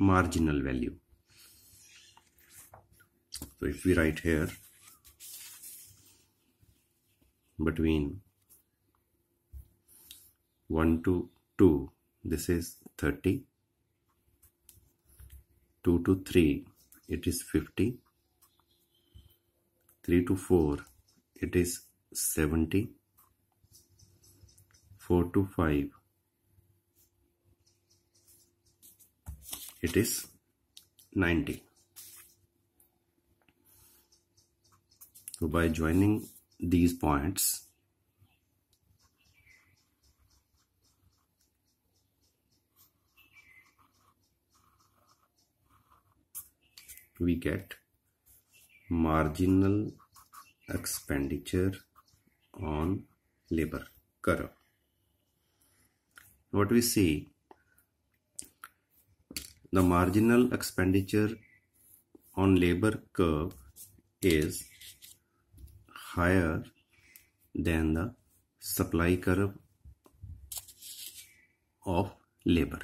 marginal value. So if we write here between 1 to 2, this is 30, 2 to 3, it is 50, 3 to 4, it is 70, 4 to 5, it is 90. So by joining these points, we get marginal expenditure on labor curve. What we see, the marginal expenditure on labor curve is higher than the supply curve of labor.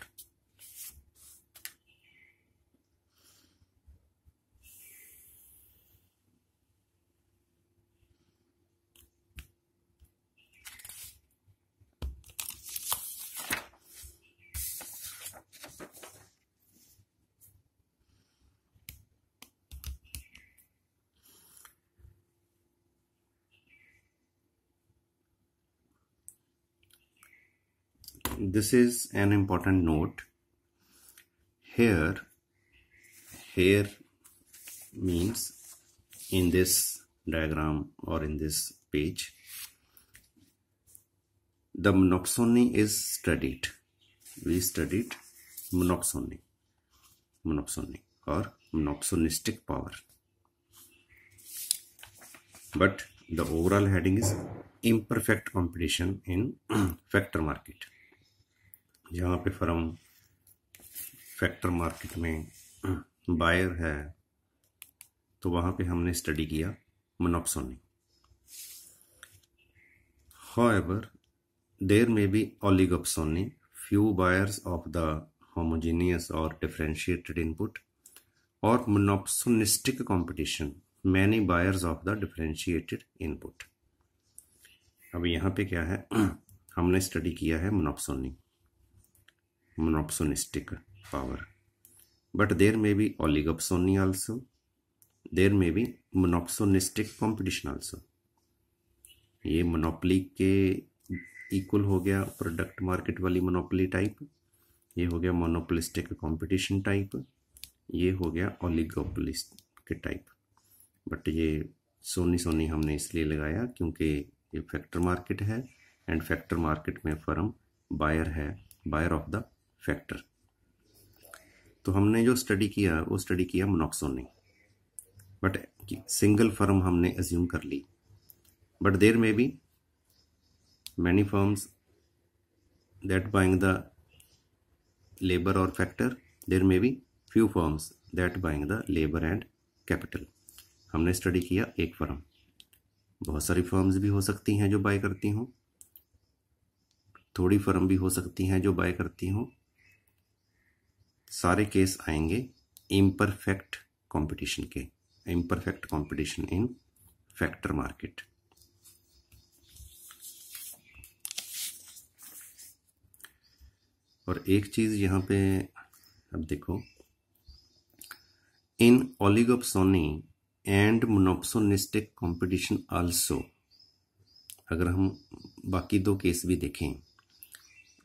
This is an important note. Here means in this diagram or in this page, the monopsony is studied. We studied monopsony or monopsonistic power. But the overall heading is imperfect competition in factor market. जहाँ पे firm factor market में buyer है, तो वहाँ पे हमने study किया monopsony. However, there may be oligopsony, few buyers of the homogeneous or differentiated input, or monopsonistic competition, many buyers of the differentiated input. अब यहाँ पे क्या है, हमने स्टडी किया है monopsonistic power, but there may be oligopsony also, there may be monopsonistic competition also. ये monopoly के इक्वल हो गया प्रोडक्ट मार्केट वाली मोनोपोली टाइप, ये हो गया मोनोपोलिस्टिक कंपटीशन टाइप, ये हो गया ओलिगोपोलिस्ट के टाइप. बट ये सोनी हमने इसलिए लगाया क्योंकि ये फैक्टर मार्केट है एंड फैक्टर मार्केट में फर्म बायर है, बायर ऑफ द फैक्टर. तो हमने जो स्टडी किया वो स्टडी किया monopsony, बट सिंगल फर्म हमने एज्यूम कर ली. But there may be many firms that buying the labour और factor, there may be few firms that buying the labour and capital. हमने स्टडी किया एक फर्म, बहुत सारी फर्म्स भी हो सकती हैं जो बाय करती हों, थोड़ी फर्म भी हो सकती हैं जो बाय करती हों. सारे केस आएंगे इम्परफेक्ट कंपटीशन के, imperfect competition in factor market. और एक चीज यहां पे अब देखो, इन ओलिगोप्सोनी एंड मोनोप्सोनिस्टिक कंपटीशन आल्सो, अगर हम बाकी दो केस भी देखें,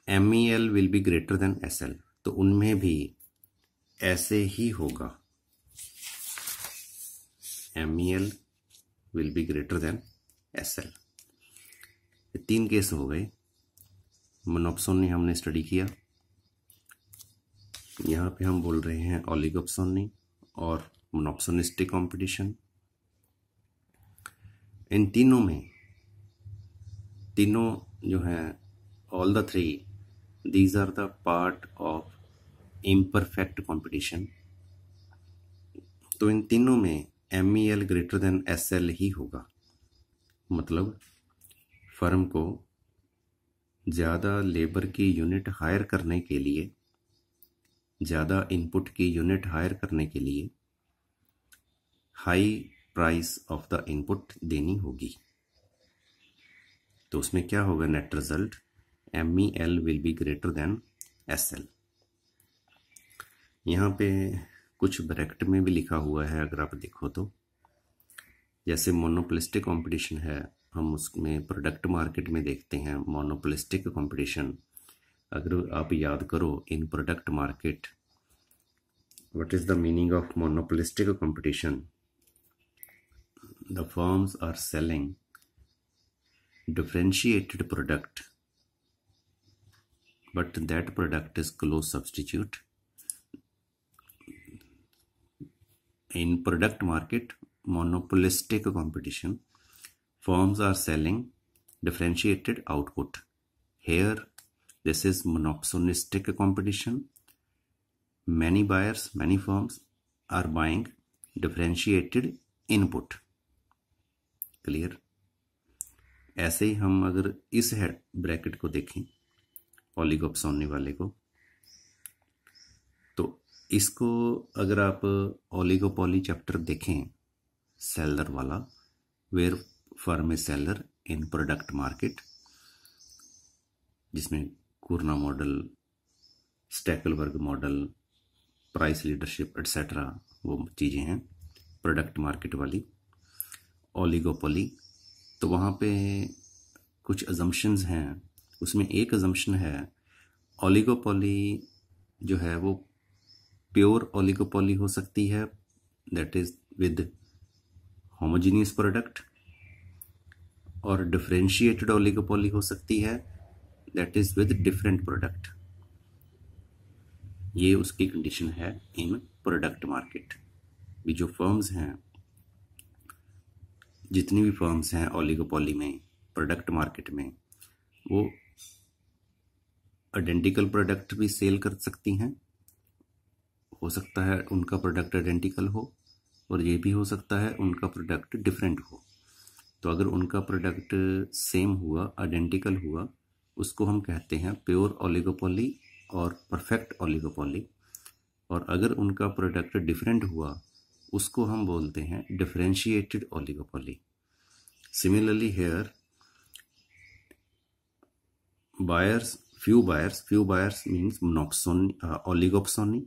MEL will be greater than SL, तो उनमें भी ऐसे ही होगा. MEL will be greater than SL. ये तीन केस हो गए. मोनोप्सोनी हमने स्टडी किया, यहाँ पे हम बोल रहे हैं ओलिगोप्सोनी और मोनोप्सोनिस्टिक कंपटीशन. इन तीनों में, तीनों जो हैं, all the three, these are the part of imperfect competition. तो इन तीनों में MEL ग्रेटर देन SL ही होगा. मतलब फर्म को ज़्यादा लेबर की यूनिट हायर करने के लिए ज़्यादा इनपुट की यूनिट हायर करने के लिए high price of the input देनी होगी। तो उसमें क्या होगा net result, MEL will be greater than SL। यहाँ पे कुछ ब्रैकेट में भी लिखा हुआ है, अगर आप देखो तो जैसे मोनोपोलिस्टिक कंपटीशन है, हम उसमें प्रोडक्ट मार्केट में देखते हैं मोनोपोलिस्टिक कंपटीशन। अगर आप याद करो in product market what is the meaning of monopolistic competition, the firms are selling differentiated product but that product is close substitute. In product market monopolistic competition, firms are selling differentiated output. Here this is monopolistic competition, many buyers, many firms are buying differentiated input. Clear? ऐसे ही हम अगर इस bracket को देखें ओलिगोपसोनी वाले को, तो इसको अगर आप ओलिगोपोली चैप्टर देखें सेलर वाला, where firm is seller in product market, जिसमें Cournot model, Stackelberg model, price leadership etcetera वो चीज़ें हैं प्रोडक्ट मार्केट वाली। ओलिगोपोली तो वहाँ पे कुछ अजम्पशंस हैं, उसमें एक अजम्पशन है ओलिगोपोली जो है वो प्योर ओलिगोपोली हो सकती है, that is with homogeneous product, और डिफरेंशिएटेड ओलिगोपोली हो सकती है that is with different product. ये उसकी कंडीशन है इन प्रोडक्ट मार्केट। भी जो फर्म्स हैं, जितनी भी फर्म्स हैं ओलिगोपोली में प्रोडक्ट मार्केट में, वो आइडेंटिकल प्रोडक्ट भी सेल कर सकती हैं। हो सकता है उनका प्रोडक्ट आइडेंटिकल हो और ये भी हो सकता है उनका प्रोडक्ट डिफरेंट हो। तो अगर उनका प्रोडक्ट सेम हुआ, आइडेंटिकल हुआ, उसको हम कहते हैं प्योर ओलिगोपोली और परफेक्ट ओलिगोपोली। और अगर उनका प्रोडक्ट डिफरेंट हुआ, उसको हम बोलते हैं differentiated oligopoly. Similarly here few buyers means oligopsony।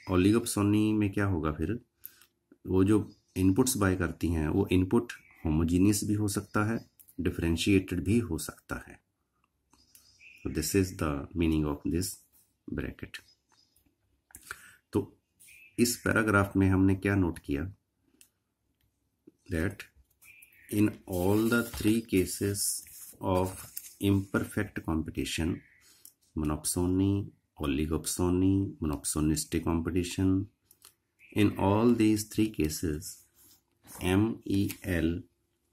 ओलिगोपसोनी में क्या होगा फिर, वो जो इनपुट्स बाय करती हैं वो इनपुट होमोजीनियस भी हो सकता है, डिफरेंशिएटेड भी हो सकता है। This is the meaning of this bracket. तो इस पैराग्राफ में हमने क्या नोट किया, that in all the 3 cases of imperfect competition, monopsony, oligopsony, monopsonistic competition, in all these 3 cases MEL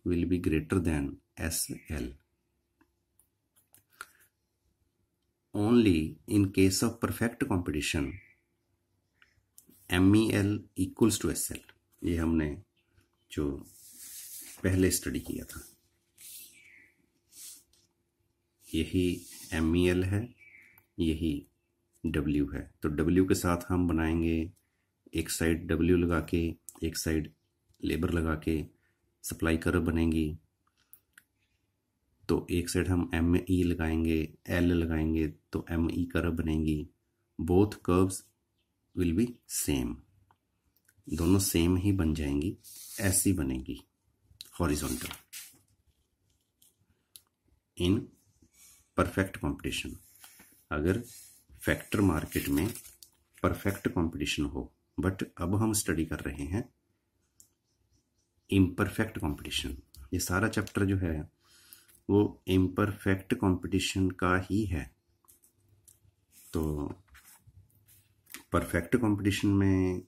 will be greater than SL. Only in case of perfect competition MEL equals to SL। ये हमने जो पहले study किया था, यही MEL है, यही W है। तो W के साथ हम बनाएंगे, एक साइड W लगा के, एक साइड लेबर लगा के सप्लाई कर्व बनेगी। तो एक साइड हम ME लगाएंगे, L लगाएंगे तो ME कर्व बनेगी। Both curves will be same, दोनों सेम ही बन जाएंगी, ऐसी बनेगी हॉरिजॉन्टल इन परफेक्ट कंपटीशन। अगर फैक्टर मार्केट में परफेक्ट कंपटीशन हो, बट अब हम स्टडी कर रहे हैं इम्परफेक्ट कंपटीशन। ये सारा चैप्टर जो है वो इम्परफेक्ट कंपटीशन का ही है। तो परफेक्ट कंपटीशन में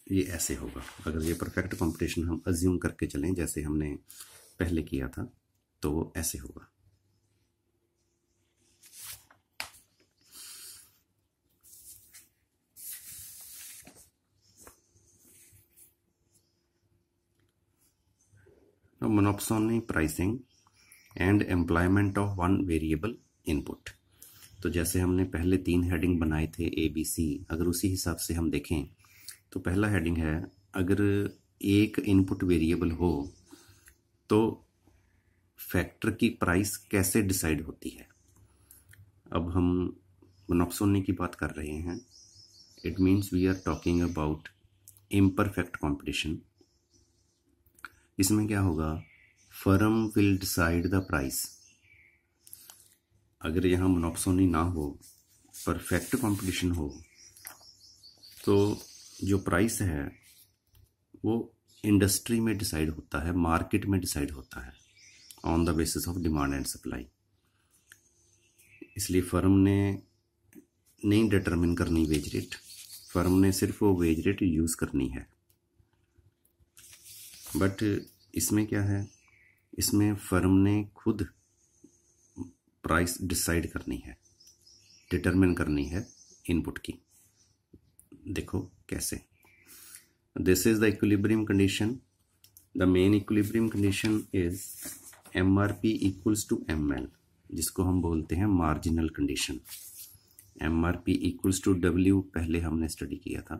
ये ऐसे होगा, अगर ये परफेक्ट कंपटीशन हम अज्यूम करके चलें जैसे हमने पहले किया था, तो वो ऐसे होगा। Monopsony pricing and employment of one variable input। तो जैसे हमने पहले 3 हेडिंग बनाए थे ABC, अगर उसी हिसाब से हम देखें तो पहला हेडिंग है, अगर एक इनपुट वेरिएबल हो तो फैक्टर की प्राइस कैसे डिसाइड होती है। अब हम मोनोक्सोनी की बात कर रहे हैं। It means we are talking about imperfect competition. इसमें क्या होगा, firm will decide the price. अगर यहाँ मोनोक्सोनी ना हो, परफेक्ट कंपटीशन हो, तो जो प्राइस है वो इंडस्ट्री में डिसाइड होता है, मार्केट में डिसाइड होता है on the basis of demand and supply. इसलिए फर्म ने नहीं डिटरमिन करनी वेज रेट, फर्म ने सिर्फ वो वेज रेट यूज़ करनी है। बट इसमें क्या है, इसमें फर्म ने खुद प्राइस डिसाइड करनी है, डिटरमिन करनी है इनपुट की। देखो कैसे। This is the equilibrium condition. The main equilibrium condition is MRP equals to ML, जिसको हम बोलते हैं marginal condition. MRP equals to W पहले हमने स्टडी किया था,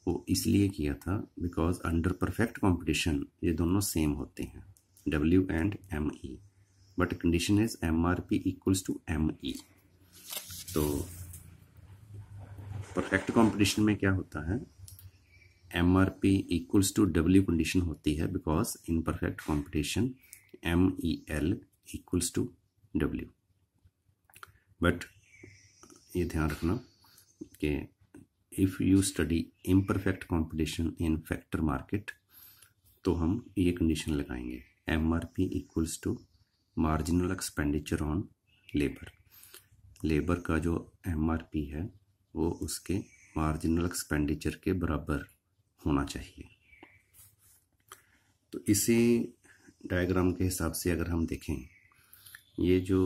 वो इसलिए किया था बिकॉज अंडर परफेक्ट कंपटीशन ये दोनों सेम होते हैं, W and ME, but condition is MRP equals to ME। तो परफेक्ट कंपटीशन में क्या होता है, MRP equals to W condition होती है because in perfect competition MEL equals to W। But ये ध्यान रखना कि if you study imperfect competition in factor market तो हम ये कंडीशन लगाएंगे, MRP equals to marginal expenditure on labour. Labour का जो MRP है वो उसके मार्जिनल एक्सपेंडिचर के बराबर होना चाहिए। तो इसी डायग्राम के हिसाब से अगर हम देखें, ये जो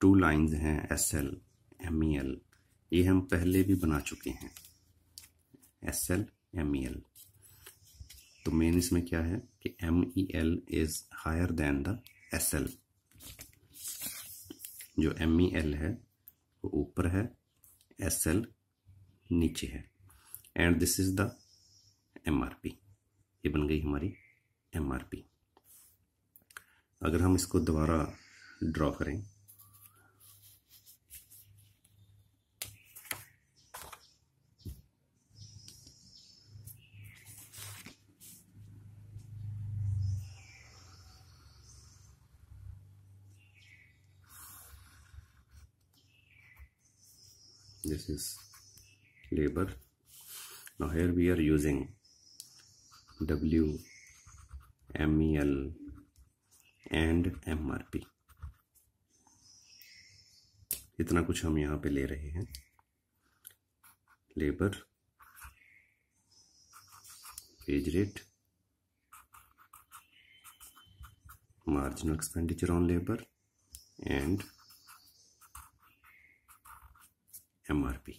2 लाइंस हैं SL MEL, ये हम पहले भी बना चुके हैं, SL MEL। तो मेन इसमें क्या है कि MEL is higher than the SL। जो MEL है वो ऊपर है, SL नीचे है, and this is the MRP। ये बन गई हमारी MRP। अगर हम इसको दोबारा ड्रॉ करें, this is labor. Now here we are using W, MEL and MRP। इतना कुछ हम यहाँ पे ले रहे हैं, labour, wage rate, marginal expenditure on labour and MRP।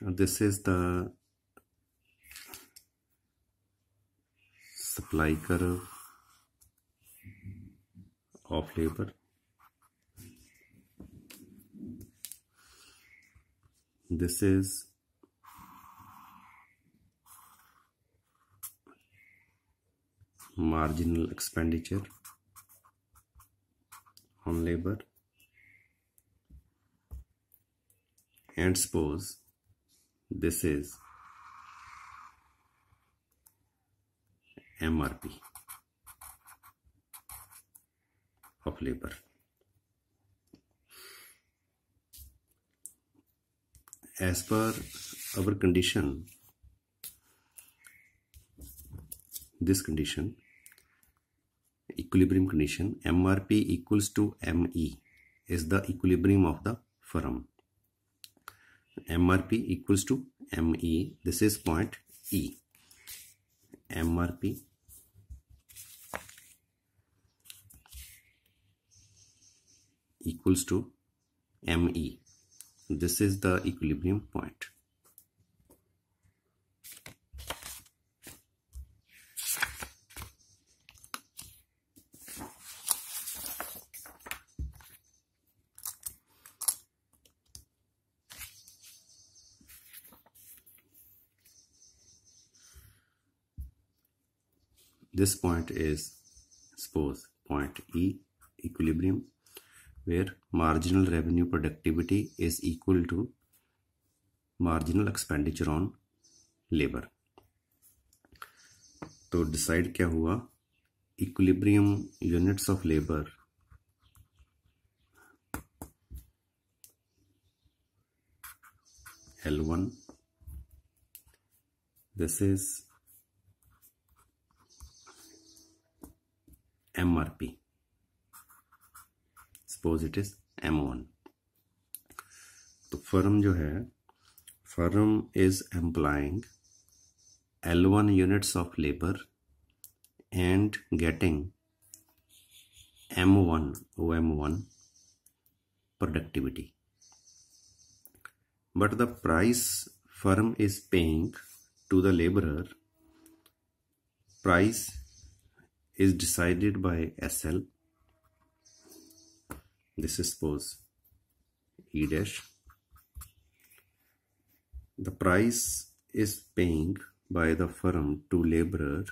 This is the supply curve of labor। This is marginal expenditure on labor, and suppose this is MRP of labor। As per our condition, this condition, equilibrium condition, MRP equals to ME is the equilibrium of the firm। MRP equals to ME, this is point E। MRP equals to ME, this is the equilibrium point। this point is suppose point E, equilibrium, where marginal revenue productivity is equal to marginal expenditure on labor. तो decide क्या हुआ, equilibrium units of labour L1, this is MRP, suppose it is M1. तो firm जो है, firm is employing L1 units of labor and getting M1 OM1 productivity, but the price firm is paying to the laborer, price is decided by SL, this is suppose E dash, the price is paying by the firm to laborer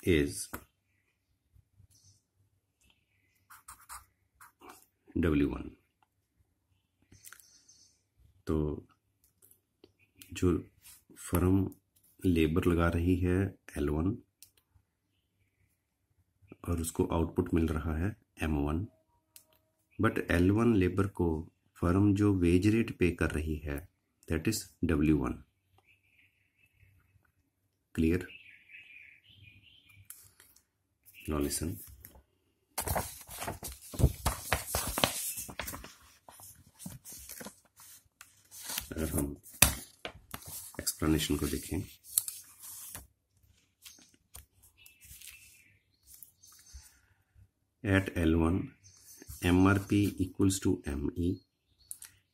is W1. तो जो firm labour लगा रही है L1 और उसको output मिल रहा है M1, but L1 labour को फर्म जो वेज रेट पे कर रही है that is W1. Clear? Now listen, अगर हम एक्सप्लेनेशन को देखें, at L1 MRP equals to ME,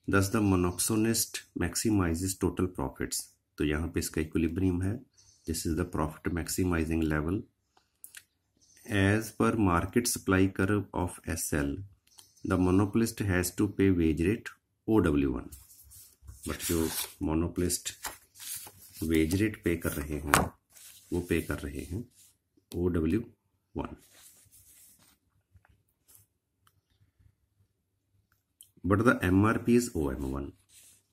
thus the monopsonist maximizes total profits. तो यहाँ पे इसका इक्विलिब्रियम है, this is the profit maximizing level. As per market supply curve of SL, the monopolist has to pay wage rate OW1. But जो monopolist wage rate पे कर रहे हैं वो पे कर रहे हैं OW1. But the MRP is OM1.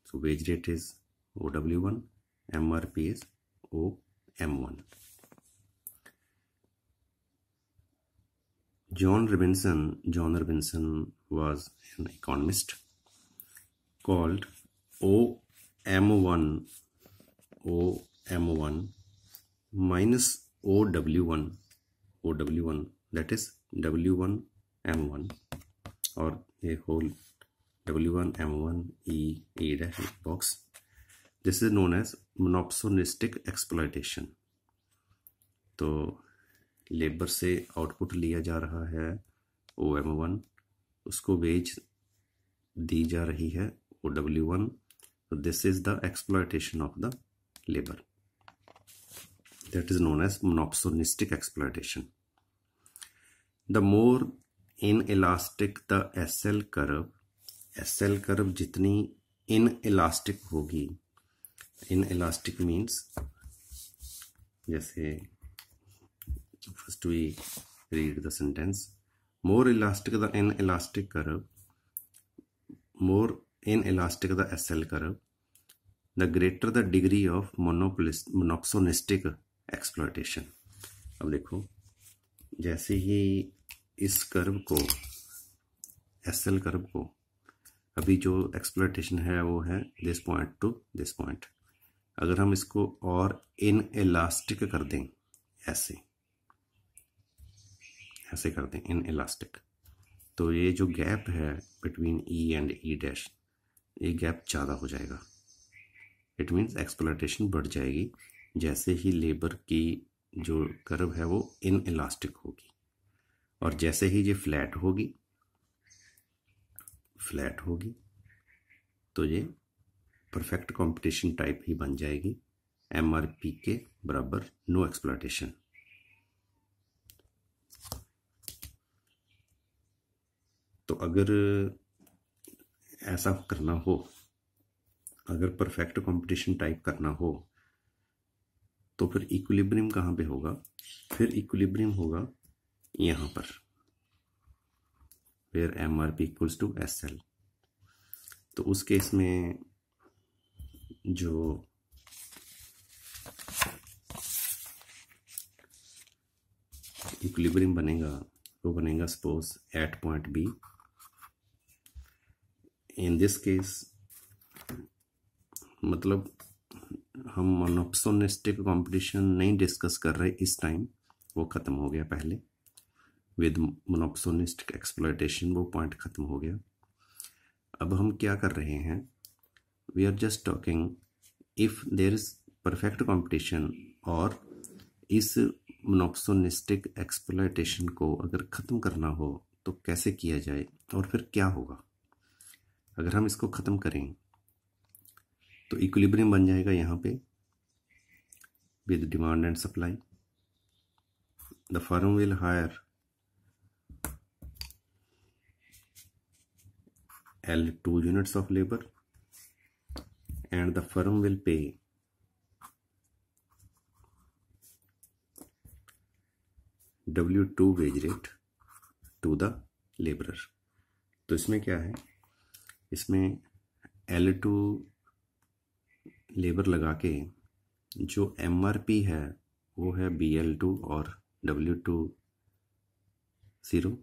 So wage rate is OW1, MRP is OM1. John Robinson was an economist, called OM1 minus OW1, that is W1 M1, और ये whole W1 M1 E dash box. This is known as monopsonistic exploitation. तो labour से output लिया जा रहा है OM1, उसको veg दी जा रही है OW1. So this is the exploitation of the labor. That is known as monopsonistic exploitation. The more inelastic the SL curve जितनी inelastic होगी, inelastic means, जैसे first we read the sentence, more elastic the inelastic curve, more inelastic the SL curve, the greater the degree of monopsonistic exploitation. अब देखो, जैसे ही इस curve को, SL curve को, अभी जो एक्सप्लॉयटेशन है वो है this point two this point. अगर हम इसको और इनएलास्टिक कर दें, ऐसे कर दें इनएलास्टिक, तो ये जो गैप है between E and E dash, ये गैप ज़्यादा हो जाएगा. इट मीन्स एक्सप्लॉयटेशन बढ़ जाएगी जैसे ही लेबर की जो कर्व है वो इनएलास्टिक होगी. और जैसे ही ये फ्लैट होगी तो ये परफेक्ट कंपटीशन टाइप ही बन जाएगी, MRP के बराबर, नो एक्सप्लॉयटेशन. तो अगर ऐसा करना हो, अगर परफेक्ट कंपटीशन टाइप करना हो, तो फिर इक्विलिब्रियम कहाँ पे होगा? फिर इक्विलिब्रियम होगा यहाँ पर, where MRP equals to SL। तो उस केस में जो इक्विलिब्रियम बनेगा वो बनेगा suppose at point B. In this case मतलब हम मोनोप्सोनिस्टिक कंपटीशन नहीं डिस्कस कर रहे इस टाइम, वो ख़त्म हो गया पहले विद मोनोप्सोनिस्टिक एक्सप्लॉयटेशन, वो पॉइंट ख़त्म हो गया। अब हम क्या कर रहे हैं? We are just talking if there is perfect competition, और इस मोनोप्सोनिस्टिक एक्सप्लॉयटेशन को अगर ख़त्म करना हो तो कैसे किया जाए और फिर क्या होगा। अगर हम इसको ख़त्म करें तो इक्विलिब्रियम बन जाएगा यहाँ पे with demand and supply. The firm will hire L2 units of labor and the firm will pay W2 wage rate to the laborer। तो इसमें क्या है? इसमें L2 लेबर लगा के जो MRP है वो है BL2 और W2 0,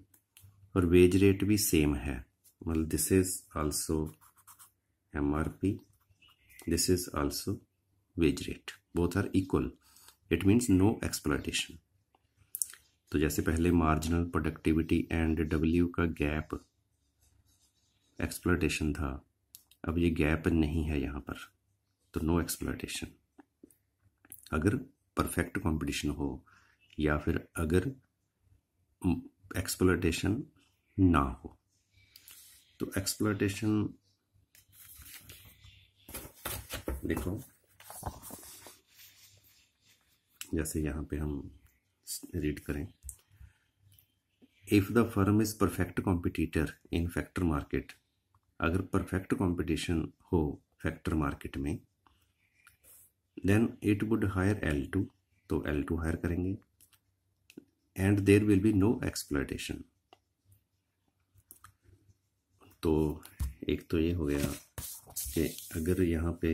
और वेज रेट भी सेम है। मतलब this is also MRP, this is also wage rate, both are equal, it means no exploitation. तो जैसे पहले मार्जिनल प्रोडक्टिविटी एंड W का गैप एक्सप्लॉयटेशन था, अब ये गैप नहीं है यहाँ पर, तो नो एक्सप्लॉयटेशन। अगर परफेक्ट कंपटीशन हो या फिर अगर एक्सप्लॉयटेशन ना हो, तो एक्सप्लॉयटेशन देखो, जैसे यहाँ पे हम रीड करें, if the firm is perfect competitor in factor market, अगर परफेक्ट कंपटीशन हो फैक्टर मार्केट में, then it would hire L2, तो L2 हायर करेंगे, and there will be no exploitation. तो एक तो ये हो गया कि अगर यहाँ पे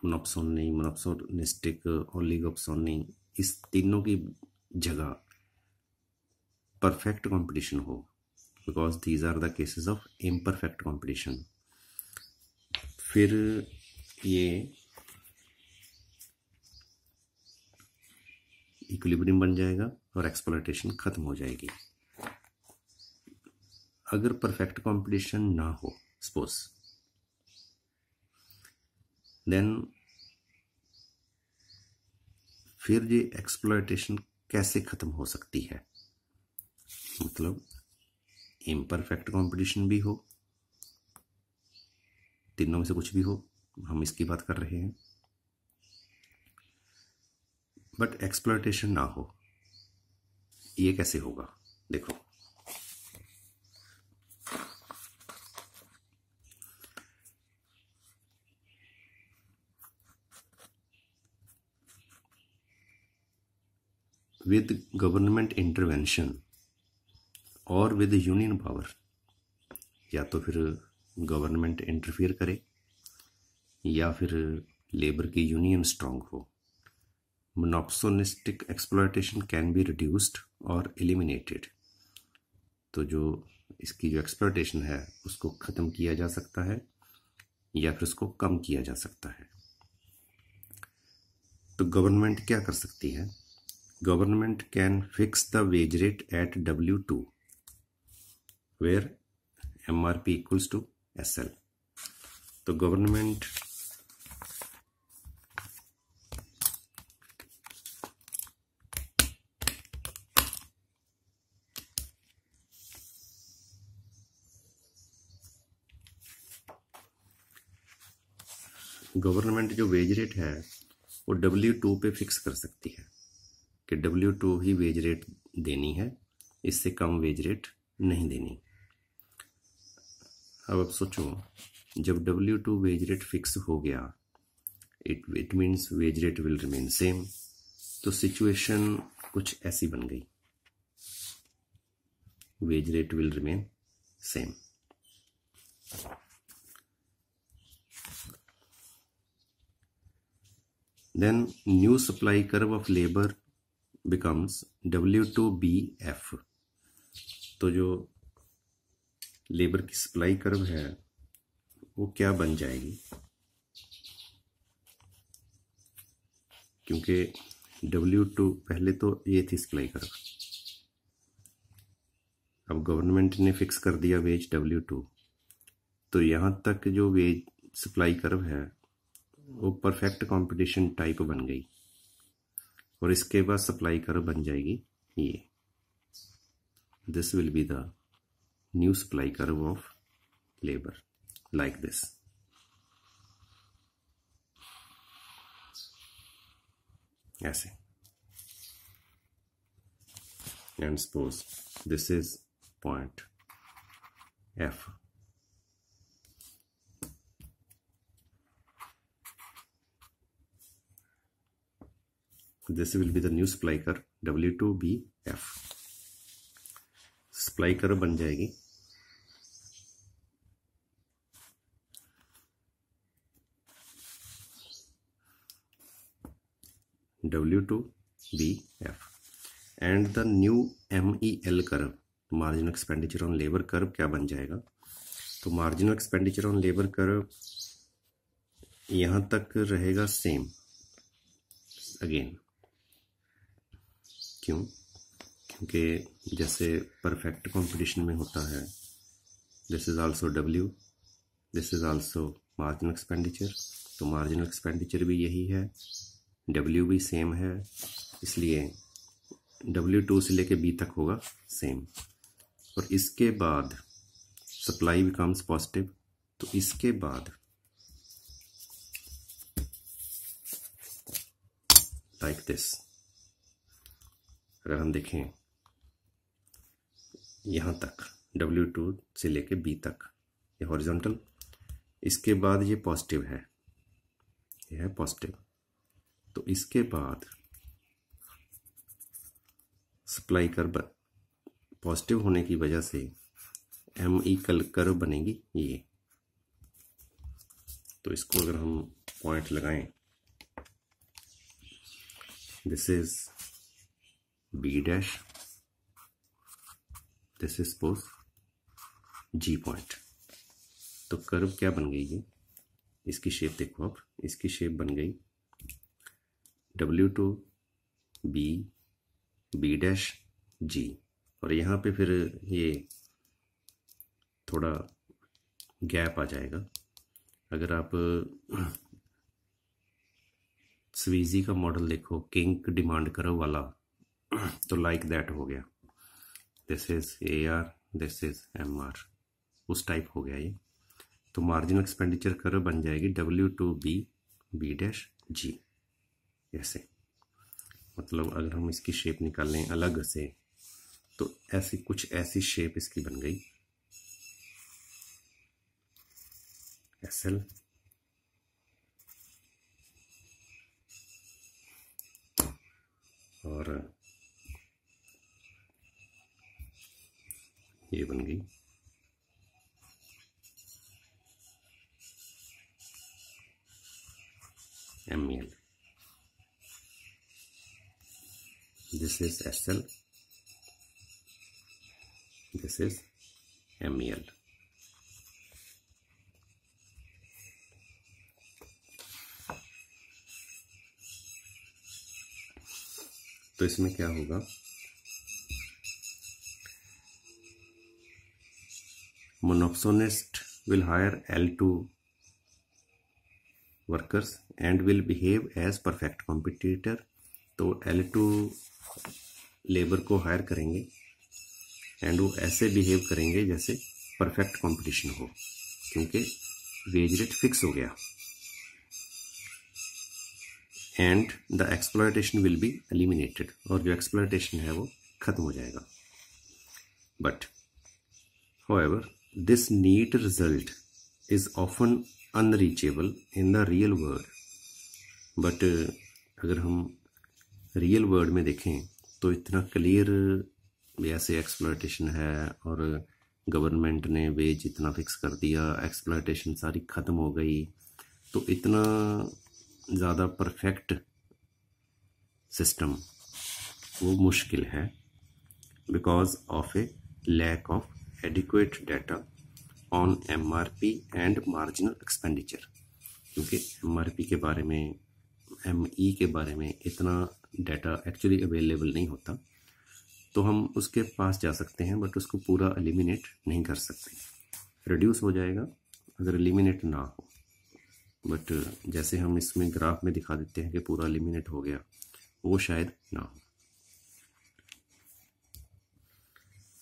मोनोप्सोनिस्टिक, ओलिगोप्सोनी, इस तीनों की जगह परफेक्ट कंपटीशन हो, because these are the cases of imperfect competition, फिर ये इक्विलिब्रियम बन जाएगा और एक्सप्लॉयटेशन खत्म हो जाएगी। अगर परफेक्ट कंपटीशन ना हो सपोज, देन फिर ये एक्सप्लॉयटेशन कैसे खत्म हो सकती है? मतलब इम्परफेक्ट कंपटीशन भी हो, तीनों में से कुछ भी हो, हम इसकी बात कर रहे हैं, बट एक्सप्लॉयटेशन ना हो, ये कैसे होगा? देखो, विद गवर्नमेंट इंटरवेंशन और विद यूनियन पावर, या तो फिर गवर्नमेंट इंटरफियर करे या फिर लेबर की यूनियन स्ट्रांग हो, मोनोप्सोनिस्टिक एक्सप्लॉयटेशन कैन बी रिड्यूस्ड और एलिमिनेटेड। तो जो इसकी जो एक्सप्लॉयटेशन है उसको ख़त्म किया जा सकता है या फिर उसको कम किया जा सकता है। तो गवर्नमेंट क्या कर सकती है? Government can fix the wage rate at W2 where MRP equals to SL। तो गवर्नमेंट जो वेज रेट है वो W2 पे फिक्स कर सकती है कि W2 ही वेज रेट देनी है, इससे कम वेज रेट नहीं देनी। अब सोचो, जब W2 वेज रेट फिक्स हो गया it means wage rate will remain same. तो सिचुएशन कुछ ऐसी बन गई, wage rate will remain same. Then new supply curve of labour becomes W2BF। तो जो लेबर की सप्लाई कर्व है वो क्या बन जाएगी, क्योंकि W2 पहले तो ये थी सप्लाई कर्व, अब गवर्नमेंट ने फिक्स कर दिया वेज W2, तो यहाँ तक जो वेज सप्लाई कर्व है वो परफेक्ट कंपटीशन टाइप बन गई, और इसके बाद सप्लाई कर्व बन जाएगी ये। This will be the new supply curve of labour like this. ऐसे, and suppose this is point F। This will be the new supply curve W2BF। Supply curve बन जाएगी W2BF, and the new MEL curve, marginal expenditure on labour curve, क्या बन जाएगा। तो marginal expenditure on labour curve यहाँ तक रहेगा same again. क्यों? क्योंकि जैसे परफेक्ट कंपटीशन में होता है, this is also W, this is also marginal expenditure, तो मार्जिनल एक्सपेंडिचर भी यही है, W भी सेम है, इसलिए W2 से लेके B तक होगा सेम। और इसके बाद सप्लाई बिकम्स पॉजिटिव, तो इसके बाद लाइक दिस, अगर हम देखें यहाँ तक W2 से लेके B तक ये हॉरिजॉन्टल, इसके बाद ये पॉजिटिव है, ये है पॉजिटिव, तो इसके बाद सप्लाई कर्व पॉजिटिव होने की वजह से ME कर्व बनेगी ये। तो इसको अगर हम पॉइंट लगाएं, this is B dash, this is suppose G point, तो कर्व क्या बन गई ये, इसकी शेप देखो आप, इसकी शेप बन गई W2B B डैश G, और यहाँ पे फिर ये थोड़ा गैप आ जाएगा। अगर आप स्वीजी का मॉडल देखो, किंक डिमांड कर्व वाला, तो लाइक दैट हो गया, this is AR, this is MR, उस टाइप हो गया ये। तो मार्जिनल एक्सपेंडिचर कर्व बन जाएगी W2B B डैश G, ऐसे। मतलब अगर हम इसकी शेप निकालें अलग से, तो ऐसी कुछ ऐसी शेप इसकी बन गई, SL, और ये बन गई MEL, this is SL, this is MEL। तो इसमें क्या होगा, monopsonist will hire L2 workers and will behave as perfect competitor. तो L2 लेबर को हायर करेंगे एंड वो ऐसे बिहेव करेंगे जैसे परफेक्ट कंपटीशन हो, क्योंकि वेज रेट फिक्स हो गया, and the exploitation will be eliminated, और जो एक्सप्लॉयटेशन है वो खत्म हो जाएगा। But however this neat result is often unreachable in the real world but अगर हम रियल वर्ल्ड में देखें तो इतना क्लियर ऐसे एक्सप्लॉयटेशन है और गवर्नमेंट ने वेज इतना फिक्स कर दिया, एक्सप्लॉयटेशन सारी ख़त्म हो गई, तो इतना ज़्यादा परफेक्ट सिस्टम वो मुश्किल है because of a lack of adequate data on MRP and marginal expenditure. क्योंकि MRP के बारे में, ME के बारे में इतना डाटा एक्चुअली अवेलेबल नहीं होता, तो हम उसके पास जा सकते हैं बट उसको पूरा एलिमिनेट नहीं कर सकते। रिड्यूस हो जाएगा अगर एलिमिनेट ना हो, बट जैसे हम इसमें ग्राफ में दिखा देते हैं कि पूरा एलिमिनेट हो गया, वो शायद ना हो।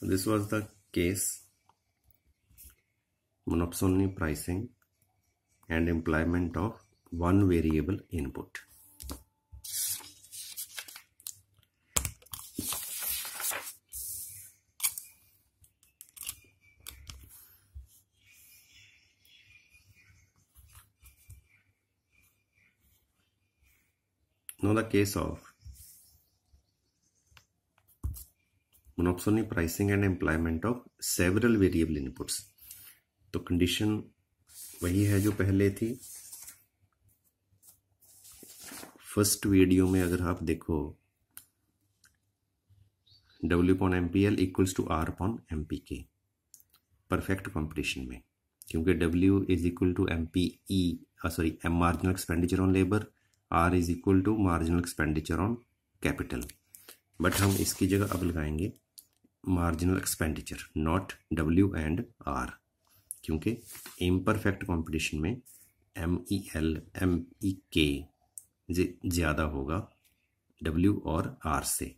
This was the case monopsony pricing and employment of one variable input. Now the case of monopsony pricing and employment of several variable inputs. तो कंडीशन वही है जो पहले थी। फर्स्ट वीडियो में अगर आप देखो W/MPL equals to R/MPK perfect competition में, क्योंकि W is equal to marginal expenditure on labour, R is equal to marginal expenditure on capital. But हम इसकी जगह अब लगाएंगे marginal expenditure, not W and R, क्योंकि इम्परफेक्ट कंपटीशन में MEK ज़्यादा होगा W और R से,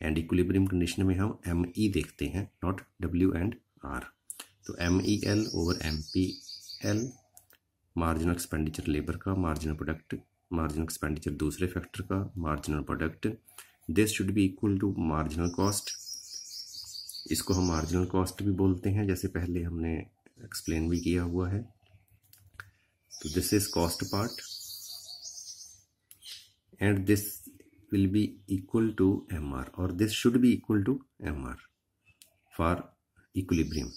एंड इक्विलिब्रियम कंडीशन में हम ME देखते हैं, नॉट W एंड R। तो MEL over MPL, marginal expenditure labour का, मार्जिनल प्रोडक्ट, मार्जिनल एक्सपेंडिचर दूसरे फैक्टर का, marginal product, this should be equal to marginal cost. इसको हम मार्जिनल कॉस्ट भी बोलते हैं, जैसे पहले हमने एक्सप्लेन भी किया हुआ है। तो this is cost part and this will be equal to MR, और this should be equal to MR for equilibrium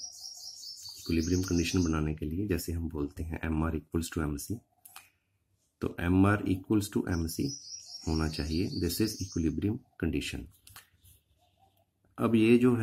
condition बनाने के लिए, जैसे हम बोलते हैं MR इक्वल्स टू MC, तो MR इक्वल्स टू MC होना चाहिए। This is equilibrium condition. अब ये जो है